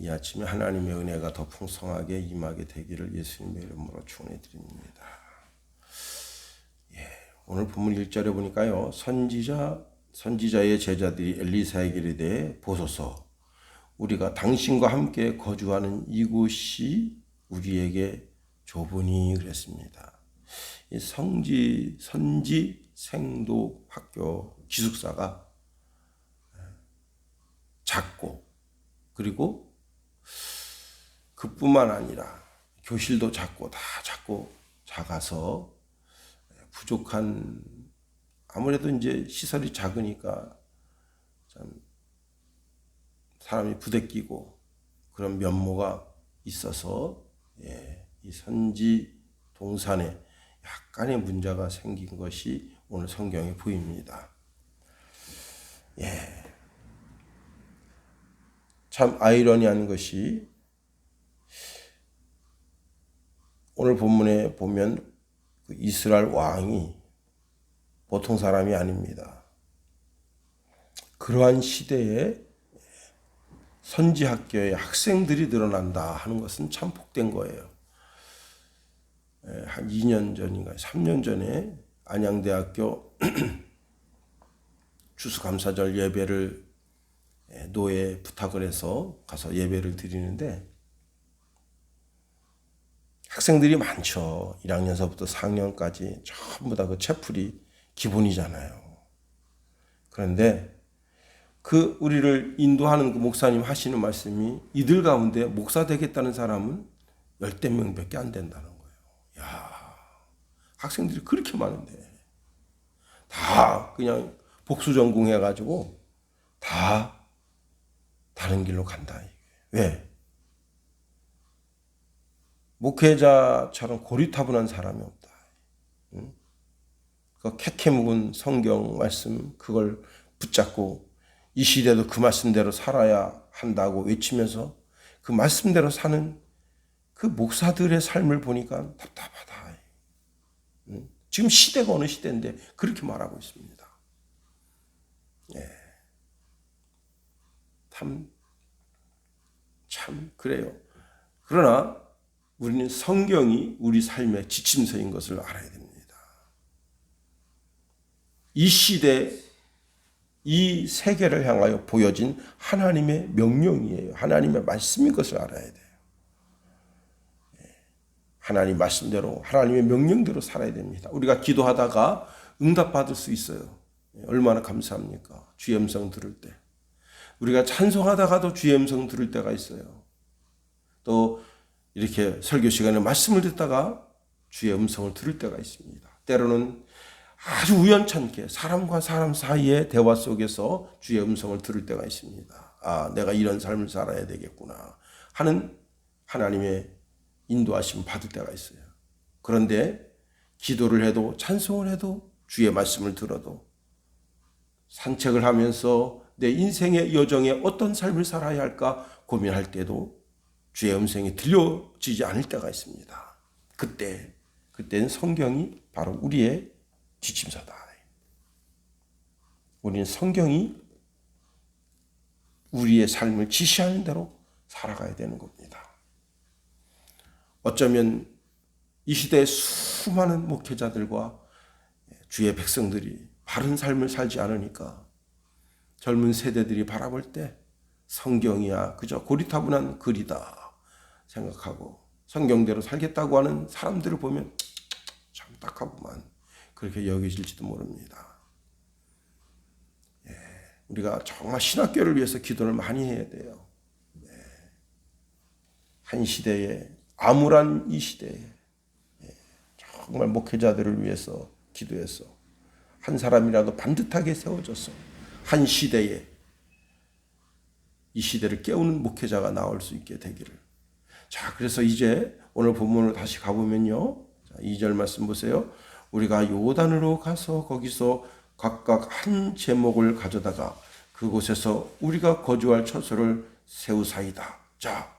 이 아침에 하나님의 은혜가 더 풍성하게 임하게 되기를 예수님의 이름으로 축원해 드립니다. 오늘 본문 1절에 보니까요. 선지자의 제자들이 엘리사에게 이르되 보소서 우리가 당신과 함께 거주하는 이곳이 우리에게 좁으니 그랬습니다. 이 선지 생도 학교 기숙사가 작고 그리고 그뿐만 아니라 교실도 작고 다 작아서 부족한 아무래도 이제 시설이 작으니까 참 사람이 부대끼고 그런 면모가 있어서 이 선지 동산에 약간의 문제가 생긴 것이 오늘 성경에 보입니다. 참 아이러니한 것이 오늘 본문에 보면 그 이스라엘 왕이 보통 사람이 아닙니다. 그러한 시대에 선지학교에 학생들이 늘어난다 하는 것은 참 복된 거예요. 한 2년 전인가 3년 전에 안양대학교 추수감사절 예배를 노예에 부탁을 해서 가서 예배를 드리는데 학생들이 많죠. 1학년서부터 4학년까지 전부 다 그 채플이 기본이잖아요. 그런데 그 우리를 인도하는 그 목사님 하시는 말씀이 이들 가운데 목사 되겠다는 사람은 10대 명밖에 안 된다는 거예요. 학생들이 그렇게 많은데 다 그냥 복수 전공해가지고 다 다른 길로 간다. 왜? 목회자처럼 고리타분한 사람이 없다. 그 캐캐 묵은 성경 말씀 그걸 붙잡고 이 시대도 그 말씀대로 살아야 한다고 외치면서 그 말씀대로 사는 그 목사들의 삶을 보니까 답답하다. 지금 시대가 어느 시대인데 그렇게 말하고 있습니다. 참 그래요. 그러나 우리는 성경이 우리 삶의 지침서인 것을 알아야 됩니다. 이 시대, 이 세계를 향하여 보여진 하나님의 명령이에요. 하나님의 말씀인 것을 알아야 돼요. 하나님 말씀대로, 하나님의 명령대로 살아야 됩니다. 우리가 기도하다가 응답받을 수 있어요. 얼마나 감사합니까? 주의 음성 들을 때. 우리가 찬송하다가도 주의 음성 들을 때가 있어요. 또 이렇게 설교 시간에 말씀을 듣다가 주의 음성을 들을 때가 있습니다. 때로는 아주 우연찮게 사람과 사람 사이의 대화 속에서 주의 음성을 들을 때가 있습니다. 아, 내가 이런 삶을 살아야 되겠구나 하는 하나님의 인도하심 받을 때가 있어요. 그런데 기도를 해도 찬송을 해도 주의 말씀을 들어도 산책을 하면서 내 인생의 여정에 어떤 삶을 살아야 할까 고민할 때도 주의 음성이 들려지지 않을 때가 있습니다. 그때는 성경이 바로 우리의 지침서다. 우리는 성경이 우리의 삶을 지시하는 대로 살아가야 되는 겁니다. 어쩌면 이 시대의 수많은 목회자들과 주의 백성들이 바른 삶을 살지 않으니까 젊은 세대들이 바라볼 때 성경이야 그저 고리타분한 글이다 생각하고 성경대로 살겠다고 하는 사람들을 보면 참 딱하구만 그렇게 여겨질지도 모릅니다. 우리가 정말 신학교를 위해서 기도를 많이 해야 돼요. 한 시대에 암울한 이 시대에 정말 목회자들을 위해서 기도해서 한 사람이라도 반듯하게 세워져서 한 시대에 이 시대를 깨우는 목회자가 나올 수 있게 되기를. 자, 그래서 이제 오늘 본문으로 다시 가보면요. 자, 2절 말씀 보세요. 우리가 요단으로 가서 거기서 각각 한 제목을 가져다가 그곳에서 우리가 거주할 처소를 세우사이다. 자,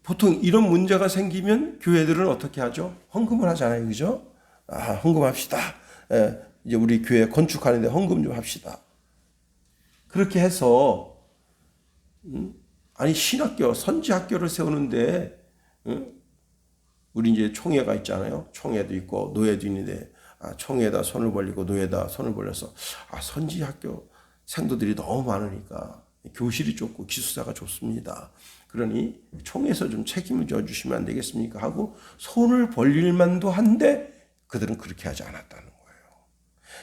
보통 이런 문제가 생기면 교회들은 어떻게 하죠? 헌금을 하잖아요. 그죠? 헌금합시다. 이제 우리 교회 건축하는데 헌금 좀 합시다. 그렇게 해서 아니 신학교, 선지학교를 세우는데 우리 이제 총회가 있잖아요. 총회도 있고 노예도 있는데 총회에다 손을 벌리고 노예에다 손을 벌려서 선지학교 생도들이 너무 많으니까 교실이 좁고 기숙사가 좁습니다. 그러니 총회에서 좀 책임을 져주시면 안 되겠습니까? 하고 손을 벌릴 만도 한데 그들은 그렇게 하지 않았다는 거예요.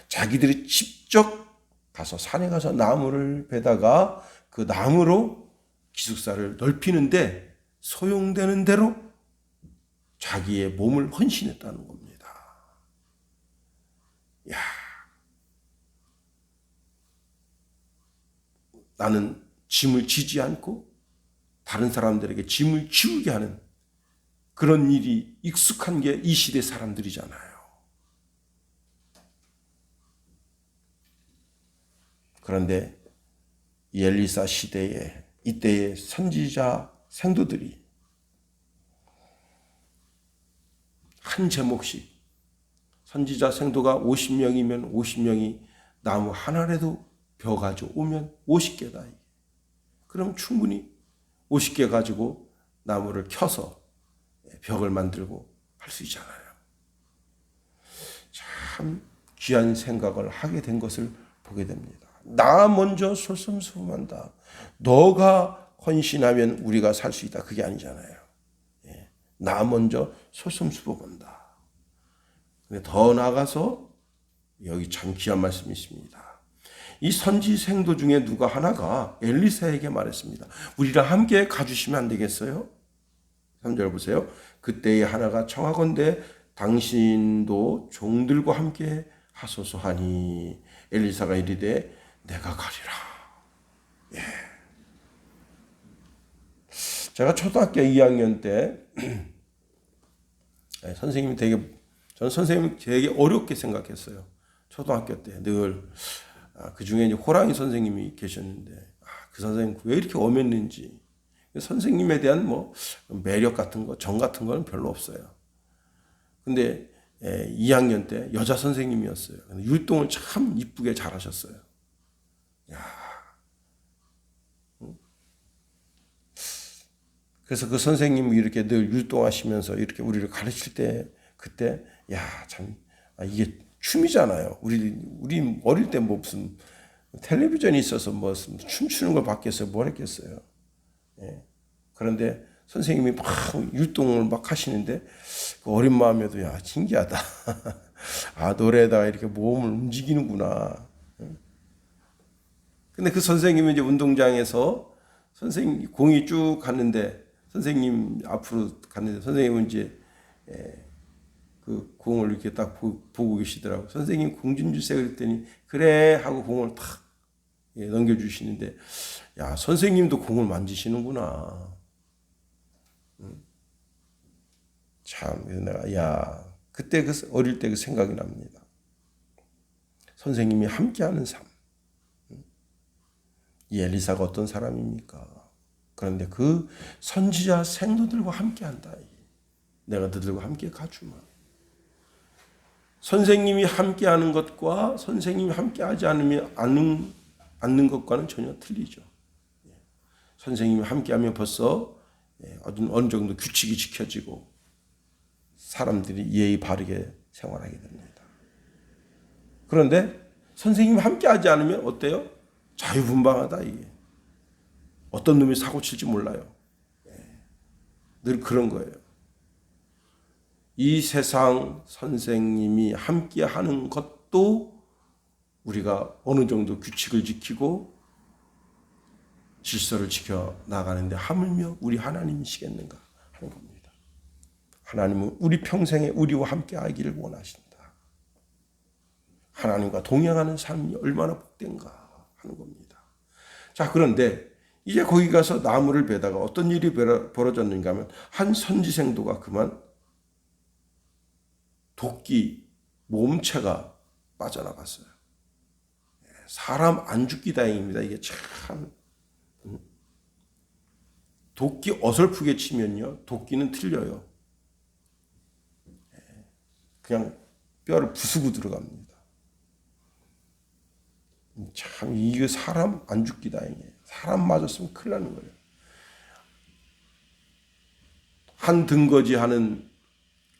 자기들이 직접 가서 산에 가서 나무를 베다가 그 나무로 기숙사를 넓히는데 소용되는 대로 자기의 몸을 헌신했다는 겁니다. 야, 나는 짐을 지지 않고 다른 사람들에게 짐을 지우게 하는 그런 일이 익숙한 게 이 시대 사람들이잖아요. 그런데 이 엘리사 시대에 이때의 선지자 생도들이 한 제목씩 선지자 생도가 50명이면 50명이 나무 하나라도 벼 가져오면 50개다. 그럼 충분히 50개 가지고 나무를 켜서 벽을 만들고 할 수 있잖아요. 참 귀한 생각을 하게 된 것을 보게 됩니다. 나 먼저 솔선수범한다. 너가 헌신하면 우리가 살 수 있다. 그게 아니잖아요. 나 먼저 솔선수범한다. 근데 더 나아가서 여기 참 귀한 말씀이 있습니다. 이 선지 생도 중에 누가 하나가 엘리사에게 말했습니다. 우리랑 함께 가주시면 안 되겠어요? 3절 보세요. 그때의 하나가 청하건대 당신도 종들과 함께 하소서 하니 엘리사가 이르되 내가 가리라. 예. 제가 초등학교 2학년 때 선생님이 저는 선생님이 되게 어렵게 생각했어요. 초등학교 때 늘 그 중에 이제 호랑이 선생님이 계셨는데 그 선생님 왜 이렇게 엄했는지 선생님에 대한 뭐 매력 같은 거, 정 같은 거는 별로 없어요. 근데 2학년 때 여자 선생님이었어요. 율동을 참 이쁘게 잘하셨어요. 야. 그래서 그 선생님이 이렇게 늘 율동하시면서 이렇게 우리를 가르칠 때 그때 참 이게 춤이잖아요. 우리 어릴 때 뭐 무슨 텔레비전이 있어서 뭐 춤추는 걸 봤겠어요. 뭘 했겠어요. 예. 그런데 선생님이 막 율동을 막 하시는데 그 어린 마음에도 신기하다. 노래에다가 이렇게 몸을 움직이는구나. 근데 그 선생님은 이제 운동장에서 선생님 공이 쭉 갔는데 선생님 앞으로 갔는데 선생님은 이제 그 공을 이렇게 딱 보고 계시더라고요. 선생님 공 좀 주세요 그랬더니 그래 하고 공을 탁 넘겨주시는데 선생님도 공을 만지시는구나. 참 내가 그때 어릴 때 그 생각이 납니다. 선생님이 함께하는 삶. 이 엘리사가 어떤 사람입니까? 그런데 그 선지자 생도들과 함께한다. 내가 너들과 함께 가주마. 선생님이 함께하는 것과 선생님이 함께하지 않는 것과는 전혀 틀리죠. 선생님이 함께하면 벌써 어느 정도 규칙이 지켜지고 사람들이 예의 바르게 생활하게 됩니다. 그런데 선생님이 함께하지 않으면 어때요? 자유분방하다 이게. 어떤 놈이 사고 칠지 몰라요. 늘 그런 거예요. 이 세상 선생님이 함께하는 것도 우리가 어느 정도 규칙을 지키고 질서를 지켜 나가는데 하물며 우리 하나님이시겠는가 하는 겁니다. 하나님은 우리 평생에 우리와 함께하기를 원하신다. 하나님과 동행하는 삶이 얼마나 복된가 하는 겁니다. 자, 그런데 이제 거기 가서 나무를 베다가 어떤 일이 벌어졌는가 하면 한 선지생도가 그만 도끼 몸체가 빠져나갔어요. 사람 안 죽기 다행입니다. 이게 참 도끼 어설프게 치면요. 도끼는 틀려요. 그냥 뼈를 부수고 들어갑니다. 참 이게 사람 안 죽기 다행이에요. 사람 맞았으면 큰일 나는 거예요. 한 등거지 하는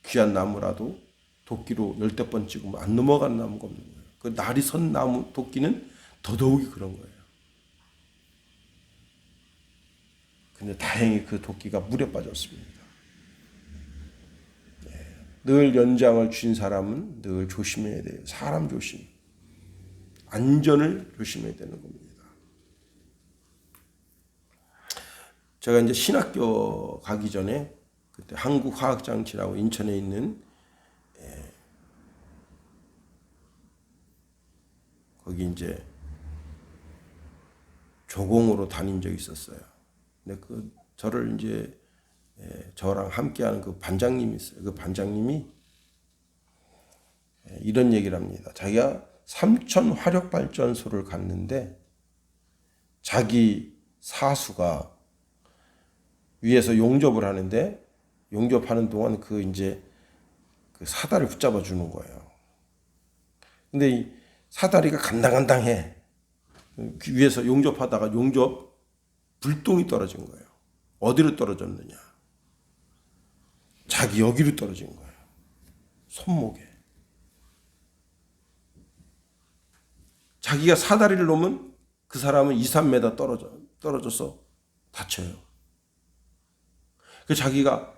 귀한 나무라도 도끼로 10번 찍으면 안 넘어간 나무가 없는 거예요. 그 날이 선 나무 도끼는 더더욱이 그런 거예요. 근데 다행히 그 도끼가 물에 빠졌습니다. 늘 연장을 쥔 사람은 늘 조심해야 돼요. 사람 조심. 안전을 조심해야 되는 겁니다. 제가 이제 신학교 가기 전에 그때 한국화학장치라고 인천에 있는 거기 이제 조공으로 다닌 적이 있었어요. 근데 저를 이제 저랑 함께하는 그 반장님이 있어요. 그 반장님이 이런 얘기를 합니다. 자기가 삼천 화력발전소를 갔는데 자기 사수가 위에서 용접을 하는데 용접하는 동안 그 사다리를 붙잡아 주는 거예요. 근데 이 사다리가 간당간당해. 위에서 용접하다가 용접 불똥이 떨어진 거예요. 어디로 떨어졌느냐? 자기 여기로 떨어진 거예요. 손목에. 자기가 사다리를 놓으면 그 사람은 2, 3m 떨어져서 다쳐요. 그 자기가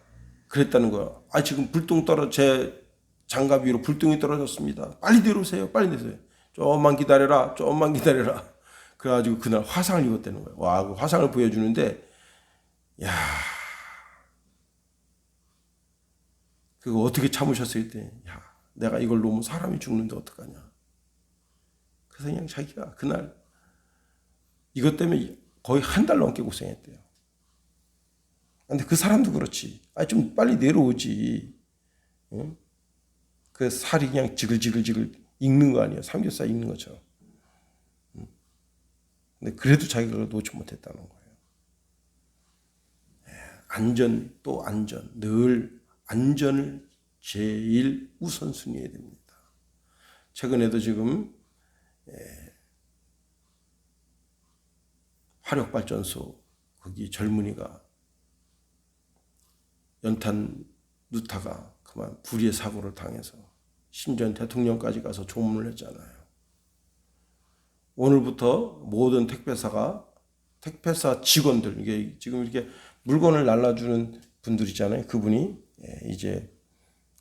그랬다는 거야. 지금 제 장갑 위로 불똥이 떨어졌습니다. 빨리 내려오세요. 빨리 내려오세요. 조금만 기다려라. 조금만 기다려라. 그래가지고 그날 화상을 입었다는 거예요. 와, 그 화상을 보여주는데, 야, 그거 어떻게 참으셨을 때, 야, 내가 이걸 놓으면 사람이 죽는데 어떡하냐. 그래서 그냥 자기가 그날 이것 때문에 거의 한 달 넘게 고생했대요. 근데 그 사람도 그렇지. 좀 빨리 내려오지. 응? 그 살이 그냥 지글지글 익는 거 아니에요. 삼겹살 익는 것처럼. 근데 그래도 자기가 놓지 못했다는 거예요. 안전 또 안전. 늘 안전을 제일 우선순위해야 됩니다. 최근에도 지금 화력발전소 거기 젊은이가 연탄 누타가 그만 불의의 사고를 당해서 심지어 대통령까지 가서 조문을 했잖아요. 오늘부터 모든 택배사 직원들, 이게 지금 이렇게 물건을 날라주는 분들 있잖아요. 그분이 이제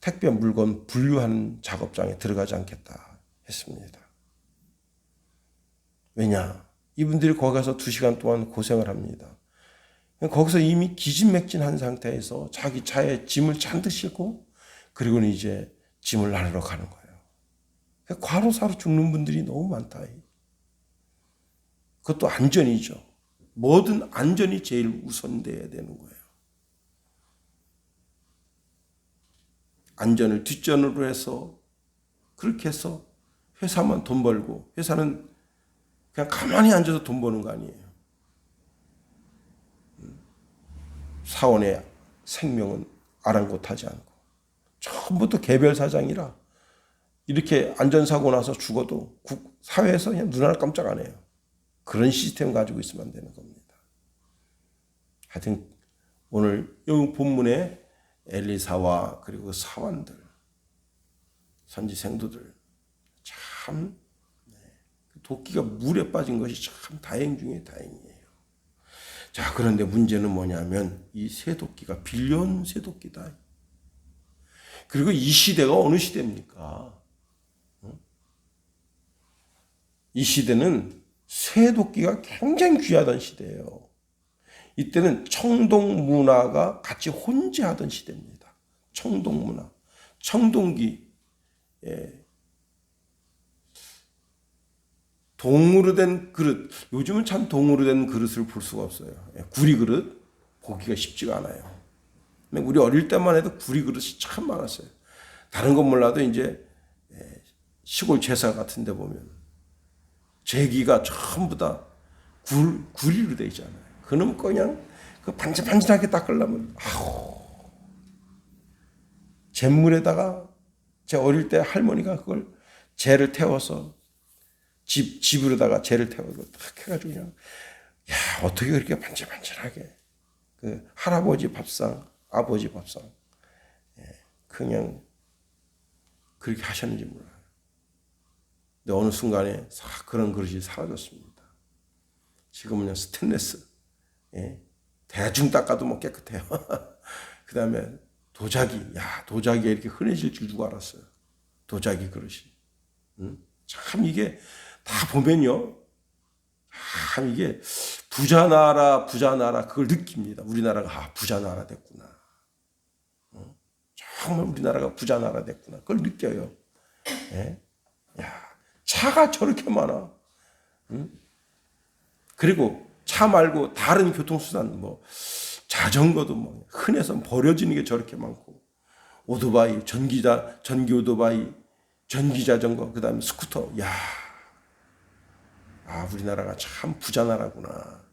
택배 물건 분류하는 작업장에 들어가지 않겠다 했습니다. 왜냐? 이분들이 거기 가서 2시간 동안 고생을 합니다. 거기서 이미 기진맥진한 상태에서 자기 차에 짐을 잔뜩 싣고 그리고는 이제 짐을 나르러 가는 거예요. 과로사로 죽는 분들이 너무 많다. 그것도 안전이죠. 뭐든 안전이 제일 우선돼야 되는 거예요. 안전을 뒷전으로 해서 그렇게 해서 회사만 돈 벌고 회사는 그냥 가만히 앉아서 돈 버는 거 아니에요. 사원의 생명은 아랑곳하지 않고 처음부터 개별 사장이라 이렇게 안전사고 나서 죽어도 사회에서 그냥 눈 하나 깜짝 안 해요. 그런 시스템 가지고 있으면 안 되는 겁니다. 하여튼 오늘 이 본문에 엘리사와 그리고 사환들, 선지 생도들 참 도끼가 물에 빠진 것이 참 다행 중에 다행이에요. 자, 그런데 문제는 뭐냐면 이 쇠도끼가 빌려온 쇠도끼다. 그리고 이 시대가 어느 시대입니까? 이 시대는 쇠도끼가 굉장히 귀하던 시대예요. 이때는 청동 문화가 같이 혼재하던 시대입니다. 청동 문화, 청동기, 동으로 된 그릇. 요즘은 참 동으로 된 그릇을 볼 수가 없어요. 구리 그릇 보기가 쉽지가 않아요. 근데 우리 어릴 때만 해도 구리 그릇이 참 많았어요. 다른 건 몰라도 이제 시골 제사 같은 데 보면 제기가 전부 다 구리로 돼 있잖아요. 그놈 그냥 그 반질반질하게 닦으려면 잿물에다가 제 어릴 때 할머니가 그걸 재를 태워서 집으로다가 재를 태워서 탁 해가지고 그냥 어떻게 그렇게 반질반질하게 그 할아버지 밥상 아버지 밥상. 그냥 그렇게 하셨는지 몰라요. 근데 어느 순간에 그런 그릇이 사라졌습니다. 지금은 스테인리스. 대충 닦아도 뭐 깨끗해요. 그 다음에 도자기에 이렇게 흔해질 줄 누가 알았어요. 도자기 그릇이. 참 이게 다 보면요. 참 이게 부자 나라 그걸 느낍니다. 우리나라가 부자 나라 됐구나. 정말 우리나라가 부자 나라 됐구나. 그걸 느껴요. 차가 저렇게 많아. 그리고 차 말고 다른 교통수단 자전거도 흔해서 버려지는 게 저렇게 많고 오토바이, 전기 오토바이, 전기 자전거, 그다음에 스쿠터. 우리나라가 참 부자 나라구나.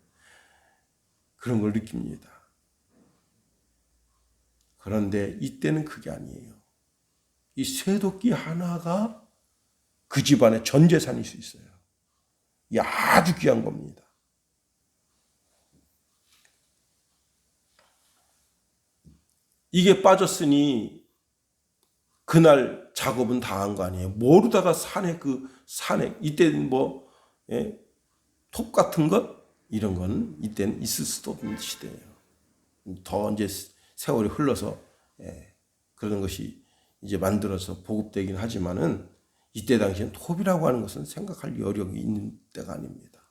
그런 걸 느낍니다. 그런데 이때는 그게 아니에요. 이 쇠도끼 하나가 그 집안의 전 재산일 수 있어요. 이 아주 귀한 겁니다. 이게 빠졌으니 그날 작업은 다 한 거 아니에요. 모르다가 산에 이때는 톱 같은 것 이런 건 이때는 있을 수도 없는 시대예요. 더 이제 세월이 흘러서 그런 것이 이제 만들어서 보급되긴 하지만은 이때 당시엔 톱이라고 하는 것은 생각할 여력이 있는 때가 아닙니다.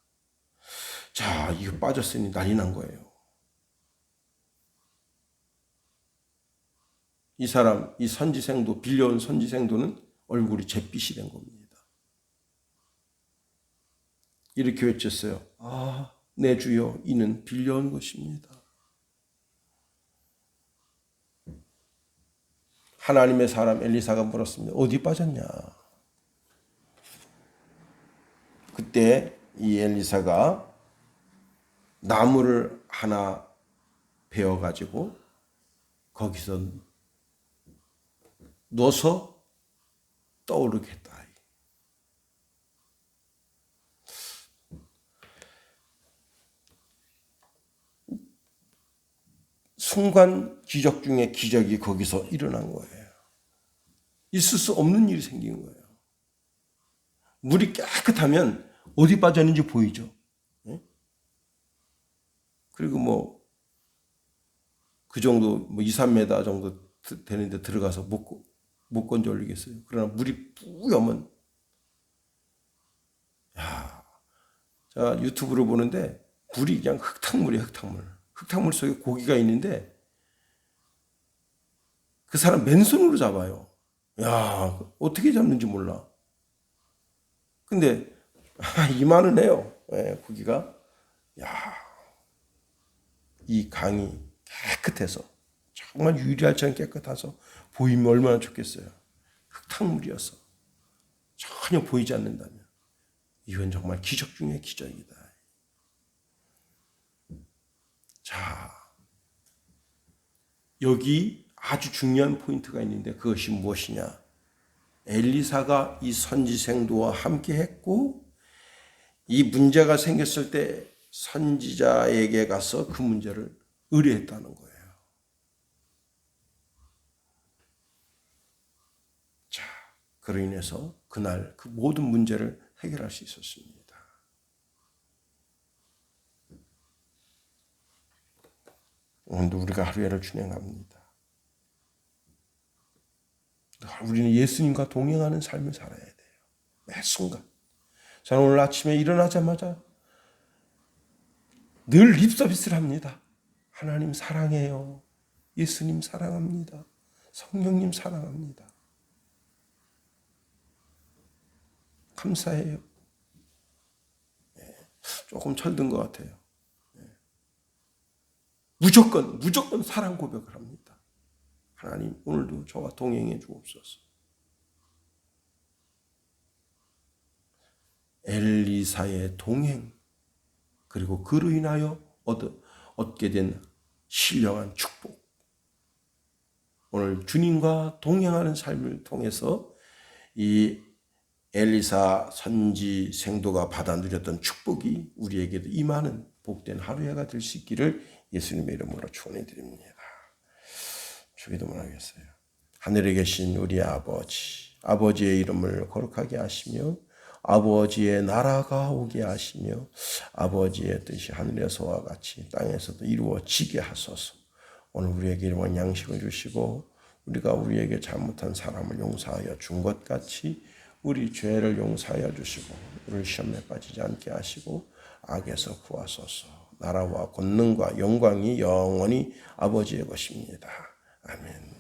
자, 이거 빠졌으니 난리 난 거예요. 이 선지생도, 빌려온 선지생도는 얼굴이 잿빛이 된 겁니다. 이렇게 외쳤어요. 내 주여, 이는 빌려온 것입니다. 하나님의 사람 엘리사가 물었습니다. 어디 빠졌냐? 그때 이 엘리사가 나무를 하나 베어가지고 거기서 넣어서 떠오르게 했다. 순간 기적 중에 기적이 거기서 일어난 거예요. 있을 수 없는 일이 생긴 거예요. 물이 깨끗하면 어디 빠졌는지 보이죠. 그리고 그 정도 2, 3m 정도 되는데 들어가서 못 건져 올리겠어요. 그러나 물이 뿌여면 제가 유튜브로 보는데 물이 그냥 흙탕물이에요. 흙탕물 속에 고기가 있는데 그 사람 맨손으로 잡아요. 어떻게 잡는지 몰라. 근데 이만은 해요. 고기가. 이 강이 깨끗해서 정말 유리알처럼 깨끗해서 보이면 얼마나 좋겠어요. 흙탕물이어서 전혀 보이지 않는다면 이건 정말 기적 중의 기적이다. 자, 여기 아주 중요한 포인트가 있는데 그것이 무엇이냐? 엘리사가 이 선지생도와 함께 했고 이 문제가 생겼을 때 선지자에게 가서 그 문제를 의뢰했다는 거예요. 자, 그로 인해서 그날 그 모든 문제를 해결할 수 있었습니다. 오늘도 우리가 하루를 진행합니다. 우리는 예수님과 동행하는 삶을 살아야 돼요. 매 순간. 저는 오늘 아침에 일어나자마자 늘 립서비스를 합니다. 하나님 사랑해요. 예수님 사랑합니다. 성령님 사랑합니다. 감사해요. 조금 철든 것 같아요. 무조건 사랑 고백을 합니다. 하나님 오늘도 저와 동행해 주옵소서. 엘리사의 동행 그리고 그로 인하여 얻게 된 신령한 축복. 오늘 주님과 동행하는 삶을 통해서 이 엘리사 선지 생도가 받아 누렸던 축복이 우리에게도 임하는 복된 하루해가 될 수 있기를 예수님의 이름으로 축원해 드립니다. 기도만 하겠어요. 하늘에 계신 우리 아버지, 아버지의 이름을 거룩하게 하시며 아버지의 나라가 오게 하시며 아버지의 뜻이 하늘에서와 같이 땅에서도 이루어지게 하소서. 오늘 우리에게 일용할 양식을 주시고 우리가 우리에게 잘못한 사람을 용서하여 준 것 같이 우리 죄를 용서하여 주시고 우리를 시험에 빠지지 않게 하시고 악에서 구하소서. 나라와 권능과 영광이 영원히 아버지의 것입니다. 아멘.